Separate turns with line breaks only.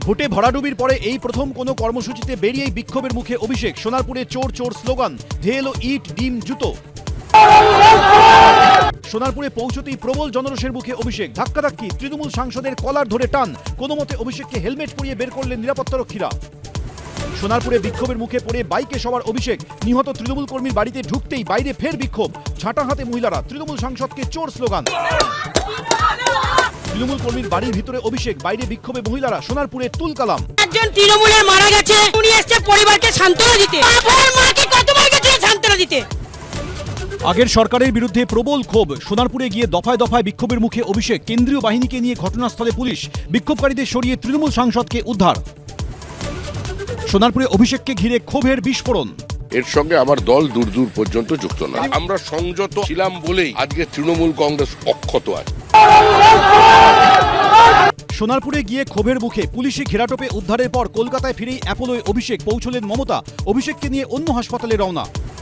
ভোটে ভরাডুবির পরে এই প্রথম কোনো কর্মসূচিতে বেরিয়েই বিক্ষোভের মুখে অভিষেক। সোনারপুরে চোর চোর স্লোগান, ধেয়ে এলো ইট ডিম জুতো। সোনারপুরে পৌঁছতেই প্রবল জনরোষের মুখে অভিষেক। ধাক্কাধাক্কি, তৃণমূল সাংসদের কলার ধরে টান, কোনো মতে অভিষেককে হেলমেট পরিয়ে বের করলেন নিরাপত্তারক্ষীরা। সোনারপুরে বিক্ষোভের মুখে পড়ে বাইকে সবার অভিষেক। নিহত তৃণমূল কর্মীর বাড়িতে ঢুকতেই বাইরে ফের বিক্ষোভ, ঝাঁটা হাতে মহিলারা, তৃণমূল সাংসদকে চোর স্লোগান। তৃণমূল কর্মীর বাড়ির ভিতরে অভিষেক, বাইরে বিক্ষোভে মহিলারা। সোনারপুরে তুলকালাম।
একজন তৃণমূলের মারা গেছে, উনি এসে পরিবারকে সান্ত্বনা দিতে, বাবার মাকে কতবার গেছে সান্ত্বনা দিতে।
আগের সরকারের বিরুদ্ধে প্রবল ক্ষোভ। সোনারপুরে গিয়ে দফায় দফায় বিক্ষোভের মুখে অভিষেক। কেন্দ্রীয় বাহিনীকে নিয়ে ঘটনাস্থলে পুলিশ, বিক্ষোভকারীদের সরিয়ে তৃণমূল সাংসদকে উদ্ধার। সোনারপুরে অভিষেককে ঘিরে ক্ষোভের বিস্ফোরণ।
এর সঙ্গে আমার দল দূর দূর পর্যন্ত যুক্ত না। আমরা সংযত ছিলাম বলেই আজকে তৃণমূল কংগ্রেস অক্ষত আছে।
সোনারপুরে গিয়ে ক্ষোভের মুখে পুলিশি ঘেরাটোপে উদ্ধারের পর কলকাতায় ফিরেই অ্যাপোলোয় অভিষেক। পৌঁছলেন মমতা। অভিষেককে নিয়ে অন্য হাসপাতালে রওনা।